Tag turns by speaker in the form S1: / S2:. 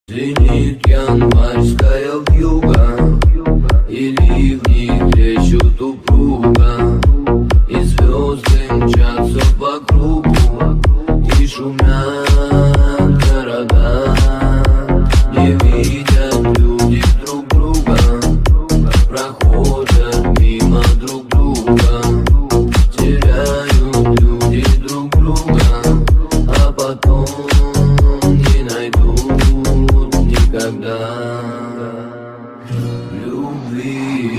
S1: Звенит январская вьюга, и ливни трещут упруга, и звезды мчатся по кругу, и шумят города. Не видят люди друг друга, проходят мимо друг друга, теряют люди друг друга.